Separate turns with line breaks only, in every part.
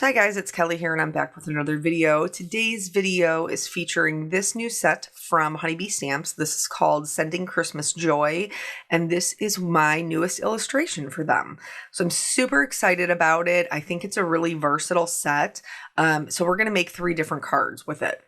Hi guys, it's Kelly here and I'm back with another video. Today's video is featuring this new set from Honeybee Stamps. This is called Sending Christmas Joy, and this is my newest illustration for them. So I'm super excited about it. I think it's a really versatile set. So we're going to make 3 different cards with it.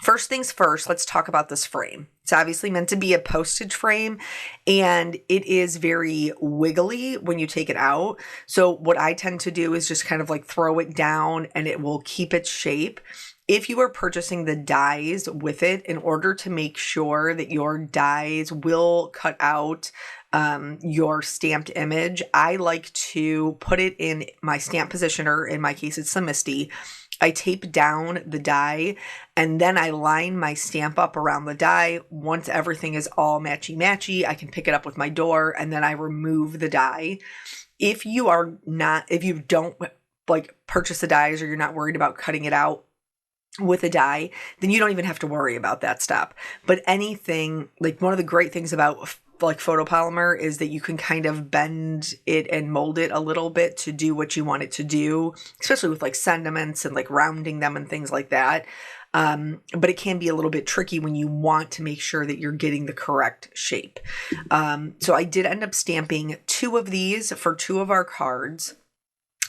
First things first, let's talk about this frame. It's obviously meant to be a postage frame, and it is very wiggly when you take it out. So what I tend to do is just kind of like throw it down and it will keep its shape. If you are purchasing the dies with it, in order to make sure that your dies will cut out your stamped image, I like to put it in my stamp positioner. In my case, it's the Misty. I tape down the die and then I line my stamp up around the die. Once everything is all matchy-matchy, I can pick it up with my door and then I remove the die. If you don't like purchase the dies or you're not worried about cutting it out with a die, then you don't even have to worry about that step. But anything, like one of the great things about like photopolymer is that you can kind of bend it and mold it a little bit to do what you want it to do, especially with like sentiments and like rounding them and things like that. But it can be a little bit tricky when you want to make sure that you're getting the correct shape. So I did end up stamping 2 of these for 2 of our cards.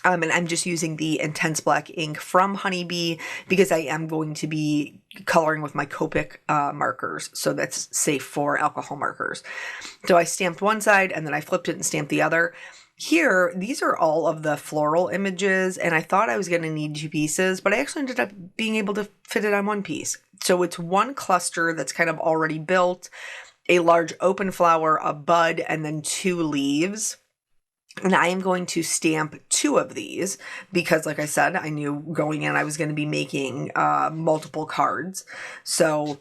And I'm just using the Intense Black ink from Honeybee because I am going to be coloring with my Copic markers. So that's safe for alcohol markers. So I stamped one side and then I flipped it and stamped the other. Here, these are all of the floral images, and I thought I was going to need 2 pieces, but I actually ended up being able to fit it on 1 piece. So it's 1 cluster that's kind of already built, a large open flower, a bud, and then 2 leaves. And I am going to stamp 2 of these because, like I said, I knew going in I was going to be making multiple cards. So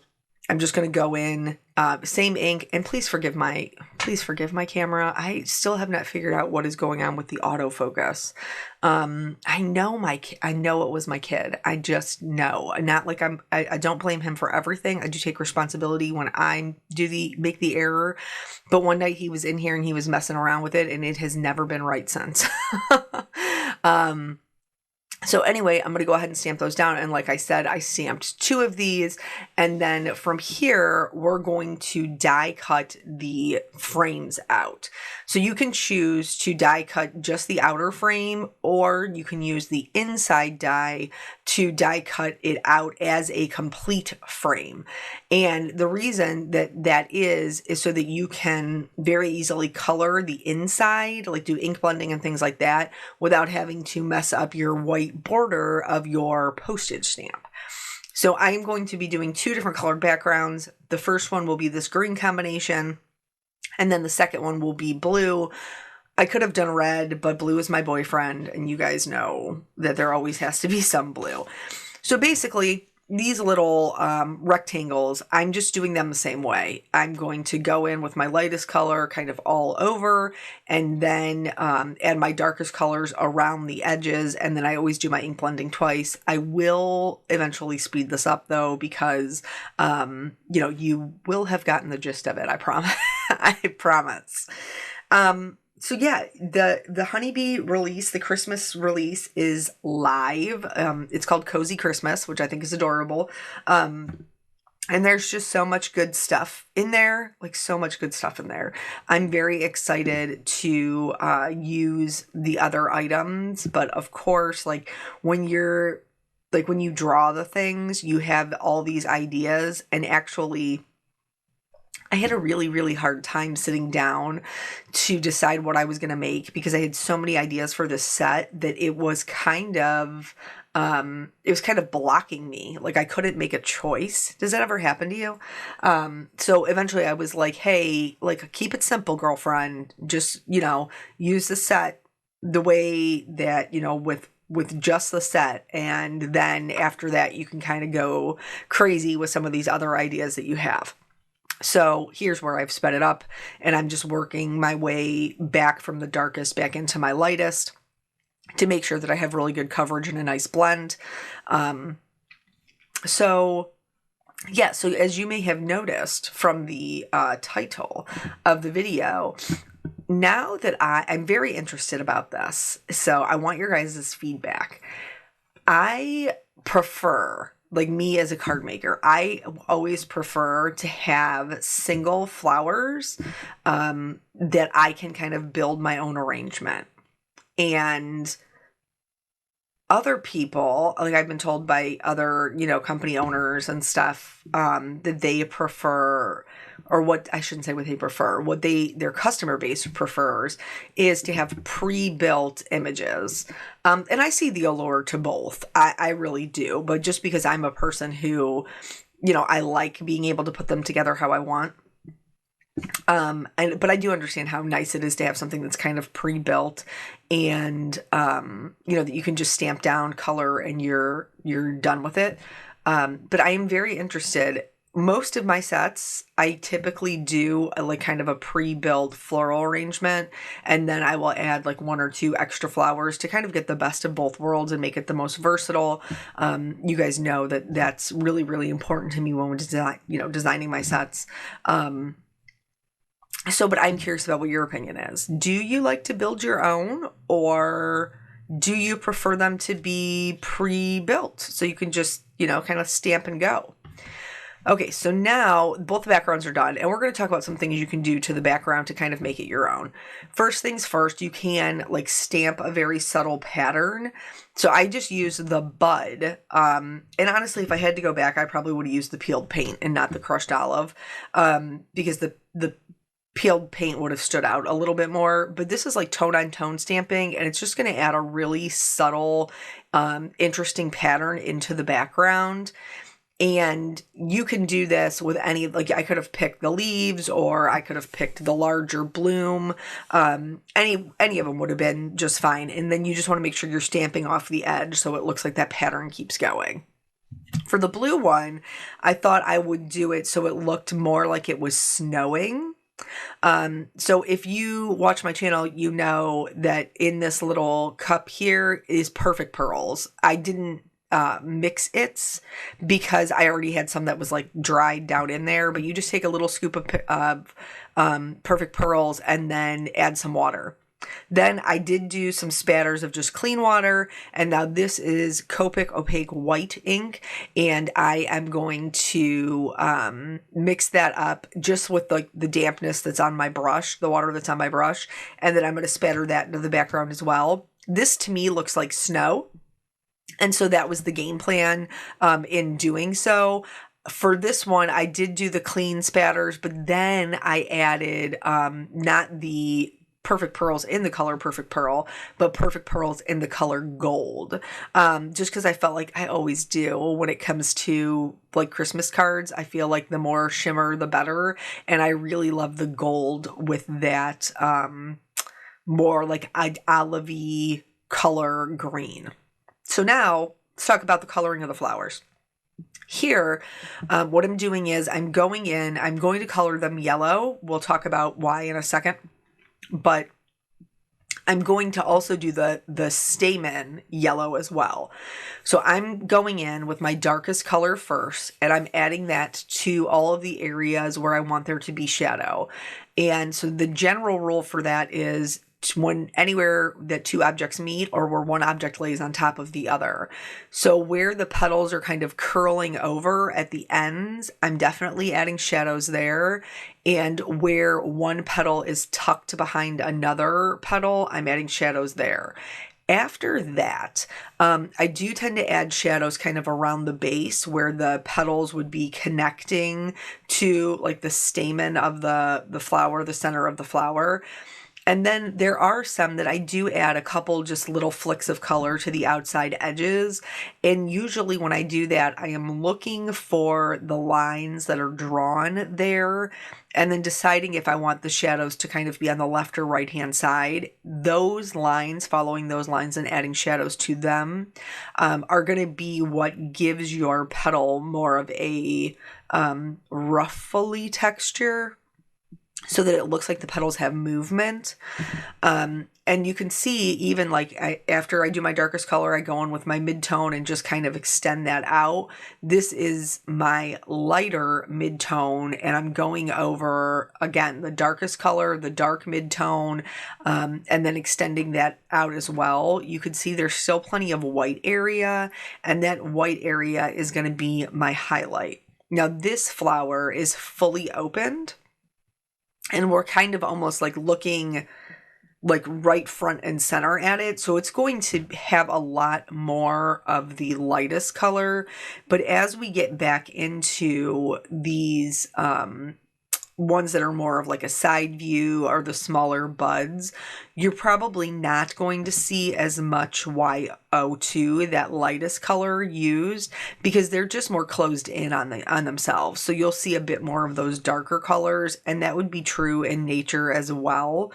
I'm just going to go in, same ink, and please forgive my camera. I still have not figured out what is going on with the autofocus. I know it was my kid. I just know. Not like I don't blame him for everything. I do take responsibility when I make the error. But one night he was in here and he was messing around with it, and it has never been right since. So anyway, I'm going to go ahead and stamp those down. And like I said, I stamped 2 of these. And then from here, we're going to die cut the frames out. So you can choose to die cut just the outer frame, or you can use the inside die to die cut it out as a complete frame. And the reason that is so that you can very easily color the inside, like do ink blending and things like that, without having to mess up your white border of your postage stamp. So I am going to be doing 2 different colored backgrounds. The first one will be this green combination, and then the second one will be blue. I could have done red, but blue is my boyfriend, and you guys know that there always has to be some blue. So basically, these little rectangles, I'm just doing them the same way. I'm going to go in with my lightest color kind of all over, and then add my darkest colors around the edges, and then I always do my ink blending twice. I will eventually speed this up though, because you will have gotten the gist of it, I promise. I promise. So yeah, the Honeybee release, the Christmas release, is live. It's called Cozy Christmas, which I think is adorable. And there's just so much good stuff in there, like so much good stuff in there. I'm very excited to use the other items, but of course, like when you draw the things, you have all these ideas, and actually I had a really, really hard time sitting down to decide what I was going to make because I had so many ideas for this set that it was kind of blocking me. Like I couldn't make a choice. Does that ever happen to you? So eventually I was like, hey, like keep it simple, girlfriend. Just, use the set the way that, with just the set. And then after that, you can kind of go crazy with some of these other ideas that you have. So here's where I've sped it up, and I'm just working my way back from the darkest back into my lightest to make sure that I have really good coverage and a nice blend. So as you may have noticed from the title of the video, now that I'm very interested about this, so I want your guys' feedback. I prefer, like me as a card maker, I always prefer to have single flowers that I can kind of build my own arrangement. And other people, like I've been told by other, company owners and stuff, that they prefer, or what I shouldn't say what they prefer, what their customer base prefers is to have pre-built images. And I see the allure to both. I really do. But just because I'm a person who, I like being able to put them together how I want. But I do understand how nice it is to have something that's kind of pre-built and, that you can just stamp down color and you're done with it. But I am very interested. Most of my sets, I typically do like kind of a pre-built floral arrangement, and then I will add like 1 or 2 extra flowers to kind of get the best of both worlds and make it the most versatile. You guys know that that's really, really important to me when we're designing my sets. But I'm curious about what your opinion is. Do you like to build your own, or do you prefer them to be pre-built so you can just, kind of stamp and go? Okay, so now both the backgrounds are done, and we're going to talk about some things you can do to the background to kind of make it your own. First things first, you can like stamp a very subtle pattern. So I just use the bud. And honestly, if I had to go back, I probably would have used the peeled paint and not the crushed olive, because the peeled paint would have stood out a little bit more, but this is like tone on tone stamping, and it's just going to add a really subtle, interesting pattern into the background. And you can do this with any, like I could have picked the leaves, or I could have picked the larger bloom. Any of them would have been just fine. And then you just want to make sure you're stamping off the edge so it looks like that pattern keeps going. For the blue one, I thought I would do it so it looked more like it was snowing. So if you watch my channel, you know that in this little cup here is perfect pearls. I didn't mix it because I already had some that was like dried down in there, but you just take a little scoop of perfect pearls and then add some water. Then I did do some spatters of just clean water, and now this is Copic opaque white ink, and I am going to mix that up just with the dampness that's on my brush, the water that's on my brush, and then I'm going to spatter that into the background as well. This to me looks like snow, and so that was the game plan in doing so. For this one, I did do the clean spatters, but then I added not the perfect pearls in the color perfect pearl, but perfect pearls in the color gold, just because I felt like I always do when it comes to like Christmas cards. I feel like the more shimmer the better, and I really love the gold with that more like olive-y color green. So now let's talk about the coloring of the flowers. Here, what I'm doing is I'm going to color them yellow. We'll talk about why in a second. But I'm going to also do the stamen yellow as well. So I'm going in with my darkest color first, and I'm adding that to all of the areas where I want there to be shadow. And so the general rule for that is when anywhere that 2 objects meet, or where one object lays on top of the other. So where the petals are kind of curling over at the ends, I'm definitely adding shadows there. And where one petal is tucked behind another petal, I'm adding shadows there. After that, I do tend to add shadows kind of around the base where the petals would be connecting to like the stamen of the flower, the center of the flower. And then there are some that I do add a couple just little flicks of color to the outside edges. And usually when I do that, I am looking for the lines that are drawn there and then deciding if I want the shadows to kind of be on the left or right hand side. Those lines, following those lines and adding shadows to them, are going to be what gives your petal more of a ruffly texture. so that it looks like the petals have movement. And you can see even like after I do my darkest color, I go in with my mid-tone and just kind of extend that out. This is my lighter mid-tone, and I'm going over, again, the darkest color, the dark mid-tone, and then extending that out as well. You can see there's still plenty of white area, and that white area is going to be my highlight. Now, this flower is fully opened, and we're kind of almost like looking like right front and center at it. So it's going to have a lot more of the lightest color. But as we get back into these ones that are more of like a side view or the smaller buds, you're probably not going to see as much Y02, that lightest color used, because they're just more closed in on themselves. So you'll see a bit more of those darker colors, and that would be true in nature as well,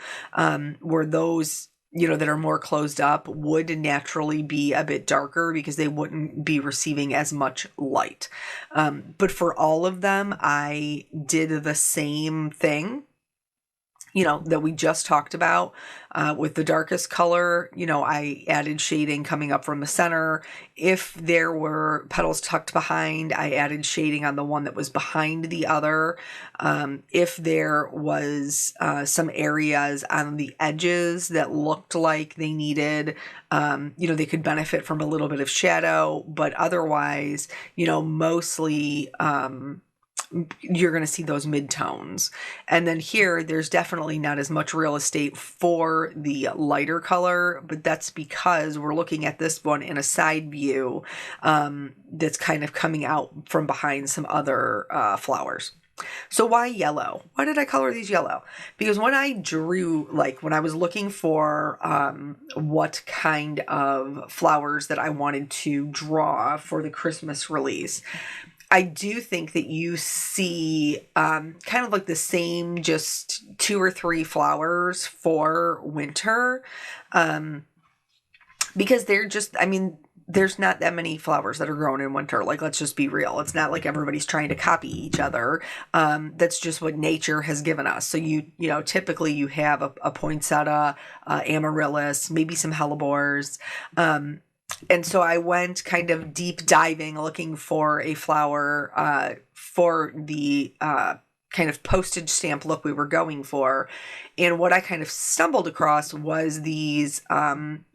where those, you know, that are more closed up would naturally be a bit darker because they wouldn't be receiving as much light. But for all of them, I did the same thing, you know, that we just talked about with the darkest color. You know, I added shading coming up from the center. If there were petals tucked behind, I added shading on the one that was behind the other. If there was some areas on the edges that looked like they needed, you know, they could benefit from a little bit of shadow, but otherwise, you know, mostly, you're going to see those mid-tones. And then here, there's definitely not as much real estate for the lighter color, but that's because we're looking at this one in a side view that's kind of coming out from behind some other flowers. So why yellow? Why did I color these yellow? Because when I drew, like when I was looking for what kind of flowers that I wanted to draw for the Christmas release, I do think that you see kind of like the same, just 2 or 3 flowers for winter, because they're just, I mean, there's not that many flowers that are grown in winter. Like, let's just be real. It's not like everybody's trying to copy each other. That's just what nature has given us. So you know, typically you have a poinsettia, amaryllis, maybe some hellebores. And so I went kind of deep diving, looking for a flower for the kind of postage stamp look we were going for. And what I kind of stumbled across was these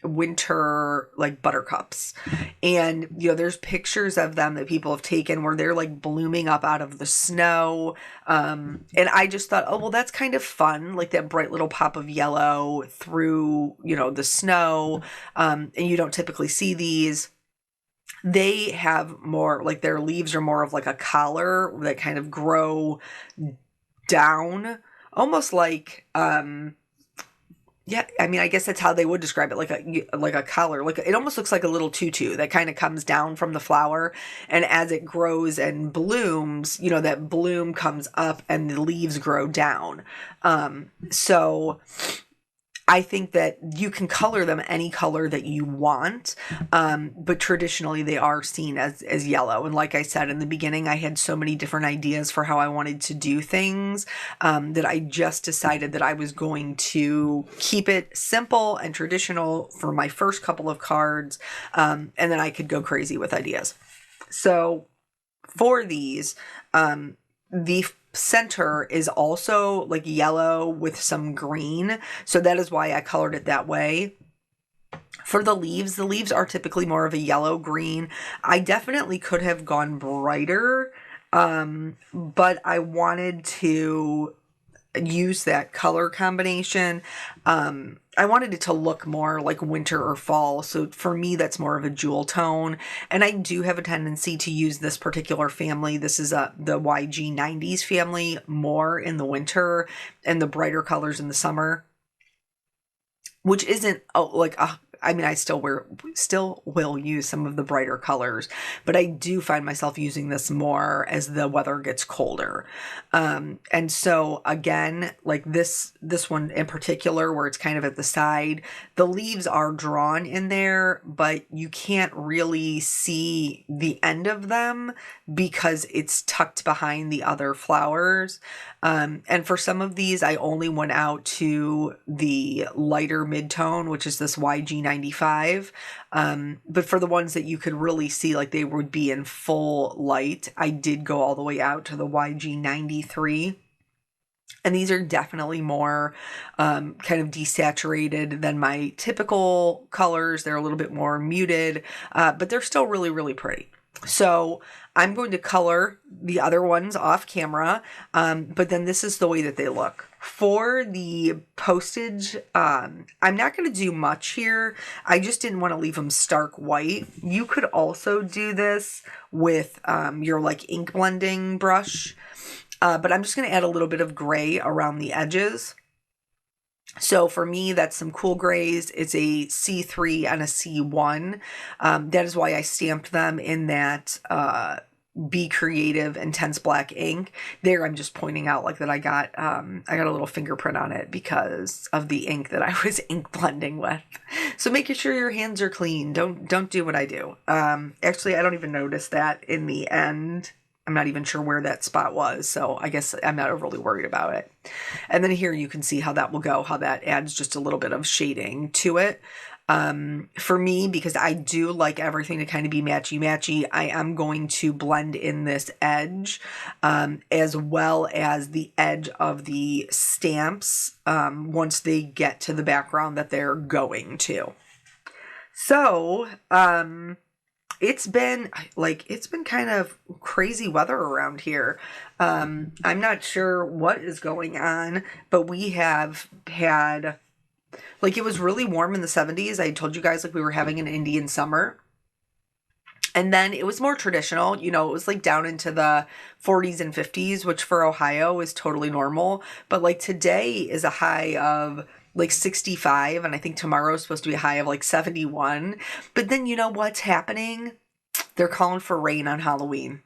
winter like buttercups. And, you know, there's pictures of them that people have taken where they're like blooming up out of the snow. And I just thought, oh, well, that's kind of fun. Like that bright little pop of yellow through, you know, the snow. And you don't typically see these. They have more, like their leaves are more of like a collar that kind of grow down, almost like, yeah, I mean, I guess that's how they would describe it, like a collar. Like it almost looks like a little tutu that kind of comes down from the flower, and as it grows and blooms, you know, that bloom comes up and the leaves grow down. So I think that you can color them any color that you want, but traditionally they are seen as yellow. And like I said in the beginning, I had so many different ideas for how I wanted to do things that I just decided that I was going to keep it simple and traditional for my first couple of cards, and then I could go crazy with ideas. So for these, the center is also like yellow with some green. So that is why I colored it that way. For the leaves are typically more of a yellow green. I definitely could have gone brighter, but I wanted to use that color combination. I wanted it to look more like winter or fall. So for me, that's more of a jewel tone. And I do have a tendency to use this particular family. This is the YG90s family more in the winter and the brighter colors in the summer, which isn't like I mean, I still will use some of the brighter colors, but I do find myself using this more as the weather gets colder. And so again, like this one in particular, where it's kind of at the side, the leaves are drawn in there, but you can't really see the end of them because it's tucked behind the other flowers. And for some of these, I only went out to the lighter mid-tone, which is this YG95. But for the ones that you could really see, like they would be in full light, I did go all the way out to the YG93. And these are definitely more kind of desaturated than my typical colors. They're a little bit more muted, but they're still really, really pretty. So I'm going to color the other ones off camera, but then this is the way that they look. For the postage, I'm not going to do much here. I just didn't want to leave them stark white. You could also do this with your like ink blending brush, but I'm just going to add a little bit of gray around the edges. So for me, that's some cool grays. It's a C3 and a C1. That is why I stamped them in that Be Creative Intense Black ink. There, I'm just pointing out like that I got a little fingerprint on it because of the ink that I was ink blending with. So making sure your hands are clean. Don't do what I do. Actually, I don't even notice that in the end. I'm not even sure where that spot was, so I guess I'm not overly worried about it. And then here you can see how that will go, how that adds just a little bit of shading to it. For me, because I do like everything to kind of be matchy-matchy, I am going to blend in this edge, as well as the edge of the stamps, once they get to the background that they're going to. So, it's been kind of crazy weather around here. I'm not sure what is going on, but we have had, like, it was really warm in the 70s. I told you guys, like, we were having an Indian summer. And then it was more traditional, it was like down into the 40s and 50s, which for Ohio is totally normal. But like today is a high of like 65, and I think tomorrow is supposed to be a high of like 71. But then you know what's happening? They're calling for rain on Halloween.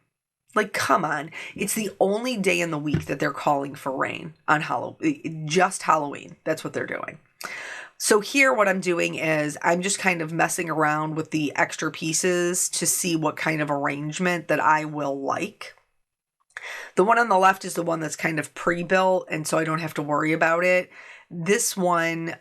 Like, come on. It's the only day in the week that they're calling for rain on Halloween. Just Halloween. That's what they're doing. So here what I'm doing is I'm just kind of messing around with the extra pieces to see what kind of arrangement that I will like. The one on the left is the one that's kind of pre-built, and so I don't have to worry about it. This one,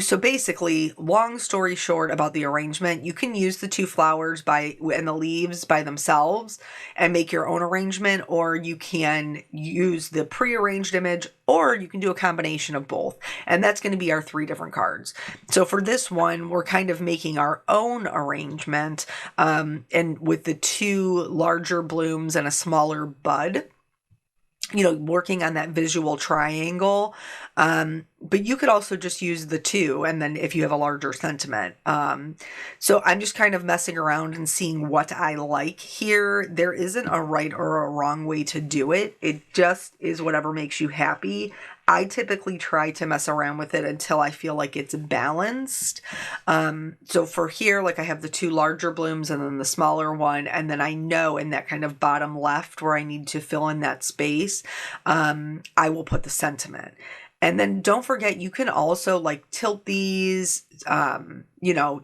so basically, long story short about the arrangement, you can use the two flowers and the leaves by themselves and make your own arrangement, or you can use the pre-arranged image, or you can do a combination of both. And that's going to be our 3 different cards. So for this one, we're kind of making our own arrangement, and with the 2 larger blooms and a smaller bud. Working on that visual triangle. But you could also just use the 2, and then if you have a larger sentiment. So I'm just kind of messing around and seeing what I like here. There isn't a right or a wrong way to do it. It just is whatever makes you happy. I typically try to mess around with it until I feel like it's balanced. So for here, like I have the 2 larger blooms and then the smaller one. And then I know in that kind of bottom left where I need to fill in that space, I will put the sentiment. And then don't forget, you can also like tilt these,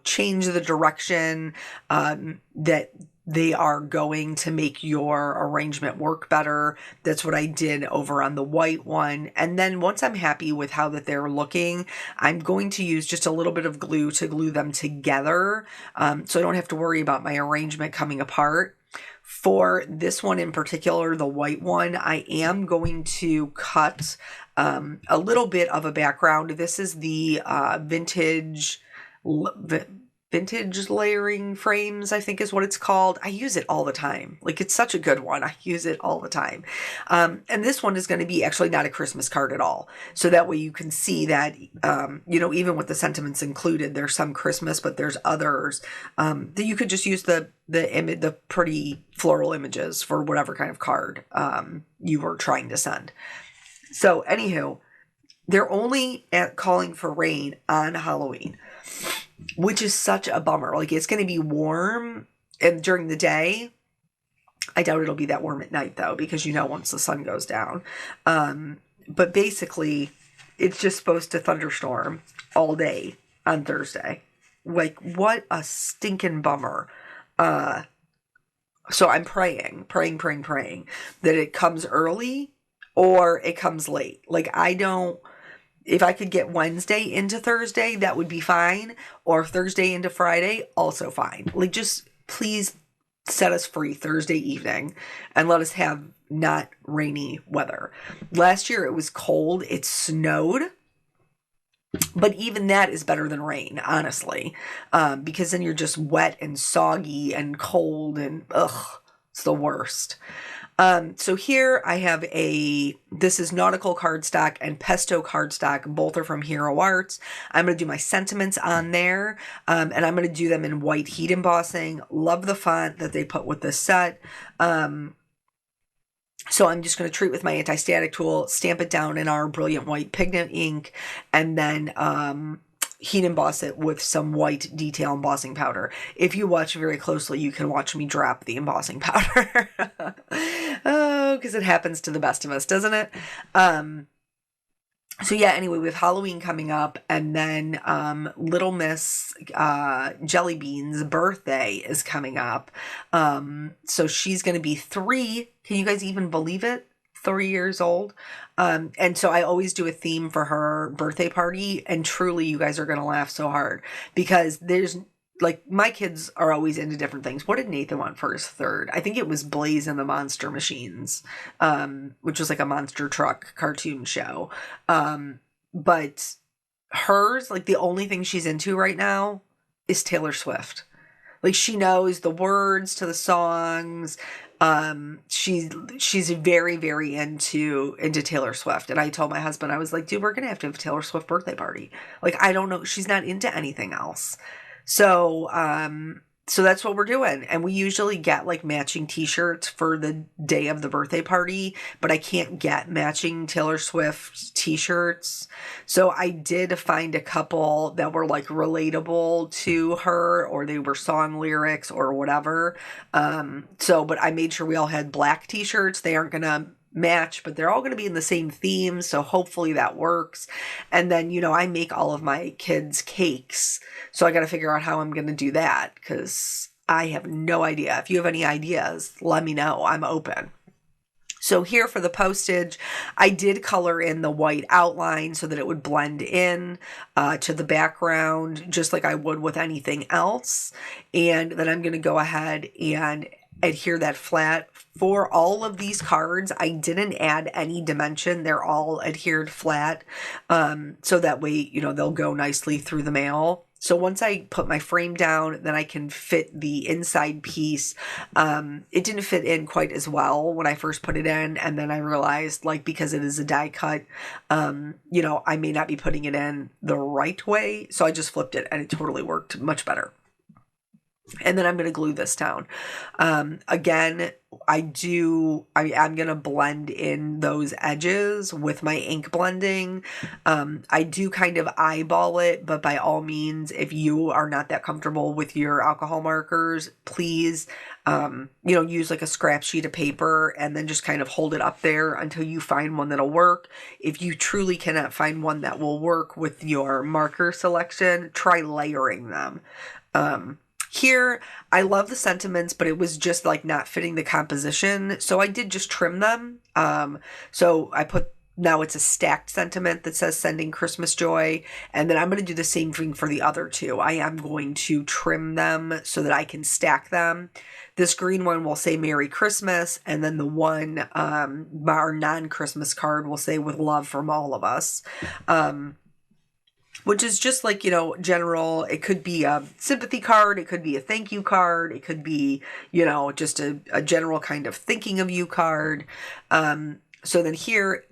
change the direction that they are going to make your arrangement work better. That's what I did over on the white one. And then once I'm happy with how that they're looking, I'm going to use just a little bit of glue to glue them together, so I don't have to worry about my arrangement coming apart. For this one in particular, the white one, I am going to cut a little bit of a background. This is the vintage layering frames, I think is what it's called. I use it all the time. Like, it's such a good one. I use it all the time. And this one is going to be actually not a Christmas card at all. So that way you can see that, even with the sentiments included, there's some Christmas, but there's others that you could just use the pretty floral images for whatever kind of card you were trying to send. So anywho, they're only calling for rain on Halloween. which is such a bummer. Like, it's going to be warm and during the day. I doubt it'll be that warm at night though, because once the sun goes down. But basically, it's just supposed to thunderstorm all day on Thursday. Like, what a stinking bummer. So I'm praying that it comes early or it comes late. Like, if I could get Wednesday into Thursday, that would be fine. Or Thursday into Friday, also fine. Like, just please set us free Thursday evening and let us have not rainy weather. Last year it was cold. It snowed. But even that is better than rain, honestly, because then you're just wet and soggy and cold and it's the worst. So here I have this is nautical cardstock and pesto cardstock. Both are from Hero Arts. I'm going to do my sentiments on there, and I'm going to do them in white heat embossing. Love the font that they put with this set. So I'm just going to treat with my anti-static tool, stamp it down in our brilliant white pigment ink, and then heat emboss it with some white detail embossing powder. If you watch very closely, you can watch me drop the embossing powder. Oh, because it happens to the best of us, doesn't it? So yeah, anyway, we have Halloween coming up, and then Little Miss Jelly Bean's birthday is coming up. So she's going to be 3. Can you guys even believe it? 3 years old. And so I always do a theme for her birthday party, and truly you guys are going to laugh so hard, because there's like, my kids are always into different things. What did Nathan want for his 3rd? I think it was Blaze and the Monster Machines, which was like a monster truck cartoon show. But hers, like, the only thing she's into right now is Taylor Swift. Like, she knows the words to the songs. She's very, very into Taylor Swift. And I told my husband, I was like, dude, we're going to have a Taylor Swift birthday party. Like, I don't know. She's not into anything else. So that's what we're doing. And we usually get like matching t-shirts for the day of the birthday party, but I can't get matching Taylor Swift t-shirts. So I did find a couple that were like relatable to her, or they were song lyrics or whatever. But I made sure we all had black t-shirts. They aren't going to match, but they're all going to be in the same theme, so hopefully that works. And then I make all of my kids cakes, so I got to figure out how I'm going to do that, because I have no idea. If you have any ideas, let me know. I'm open. So here for the postage, I did color in the white outline so that it would blend in to the background, just like I would with anything else. And then I'm going to go ahead and adhere that flat. For all of these cards, I didn't add any dimension. They're all adhered flat. So that way, they'll go nicely through the mail. So once I put my frame down, then I can fit the inside piece. It didn't fit in quite as well when I first put it in. And then I realized, like, because it is a die cut, I may not be putting it in the right way. So I just flipped it and it totally worked much better. And then I'm going to glue this down. Again, I'm going to blend in those edges with my ink blending. I do kind of eyeball it, but by all means, if you are not that comfortable with your alcohol markers, please, use like a scrap sheet of paper and then just kind of hold it up there until you find one that'll work. If you truly cannot find one that will work with your marker selection, try layering them. Here, I love the sentiments, but it was just like not fitting the composition. So I did just trim them. So now it's a stacked sentiment that says sending Christmas joy. And then I'm going to do the same thing for the other 2. I am going to trim them so that I can stack them. This green one will say Merry Christmas. And then the one, our non-Christmas card will say with love from all of us. Which is just like, general. It could be a sympathy card. It could be a thank you card. It could be, just a general kind of thinking of you card. So then here,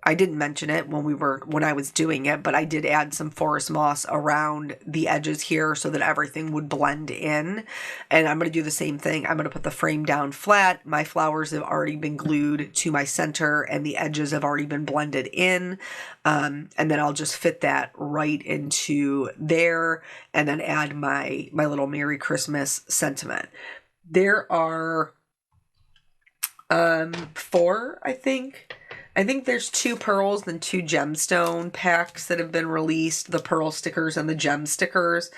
I didn't mention it when I was doing it, but I did add some forest moss around the edges here so that everything would blend in. And I'm going to do the same thing. I'm going to put the frame down flat. My flowers have already been glued to my center and the edges have already been blended in. And then I'll just fit that right into there and then add my little Merry Christmas sentiment. There are 4, I think. I think there's 2 pearls and 2 gemstone packs that have been released, the pearl stickers and the gem stickers.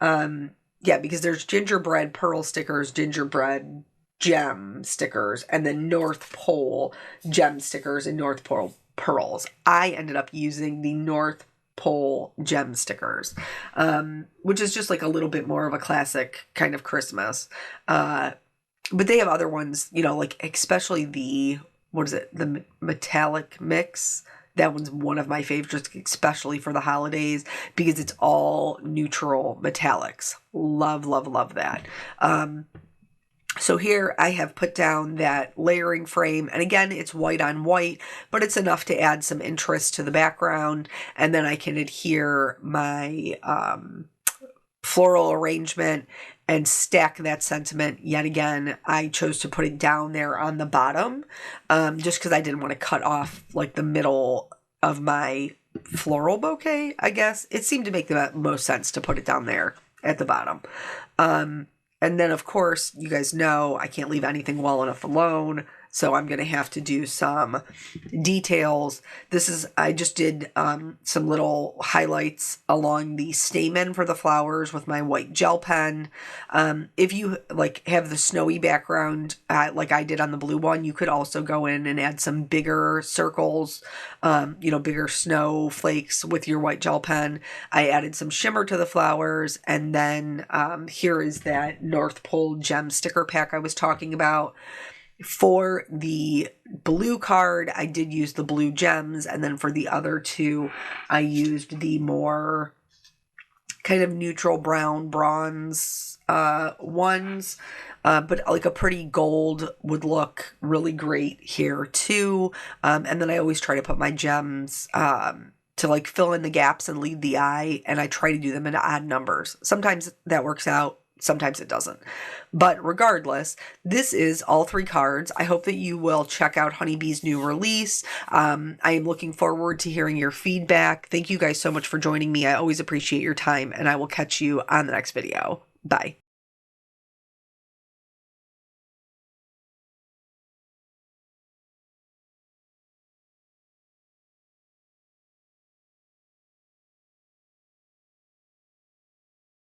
Yeah, because there's gingerbread pearl stickers, gingerbread gem stickers, and then North Pole gem stickers and North Pole pearls. I ended up using the North Pole gem stickers, which is just like a little bit more of a classic kind of Christmas. But they have other ones, you know, like especially the the metallic mix. That one's one of my favorites, especially for the holidays, because it's all neutral metallics. Love, love, love that. So here I have put down that layering frame, and again, it's white on white, but it's enough to add some interest to the background, and then I can adhere my floral arrangement and stack that sentiment. Yet again, I chose to put it down there on the bottom, just because I didn't want to cut off like the middle of my floral bouquet, I guess. It seemed to make the most sense to put it down there at the bottom. And then, of course, you guys know I can't leave anything well enough alone, so I'm going to have to do some details. I just did some little highlights along the stamen for the flowers with my white gel pen. If you have the snowy background like I did on the blue one, you could also go in and add some bigger circles, bigger snowflakes with your white gel pen. I added some shimmer to the flowers, and then here is that North Pole gem sticker pack I was talking about. For the blue card, I did use the blue gems, and then for the other 2, I used the more kind of neutral brown bronze ones, but like a pretty gold would look really great here too. And then I always try to put my gems to like fill in the gaps and lead the eye, and I try to do them in odd numbers. Sometimes that works out. Sometimes it doesn't. But regardless, this is all 3 cards. I hope that you will check out Honeybee's new release. I am looking forward to hearing your feedback. Thank you guys so much for joining me. I always appreciate your time, and I will catch you on the next video. Bye.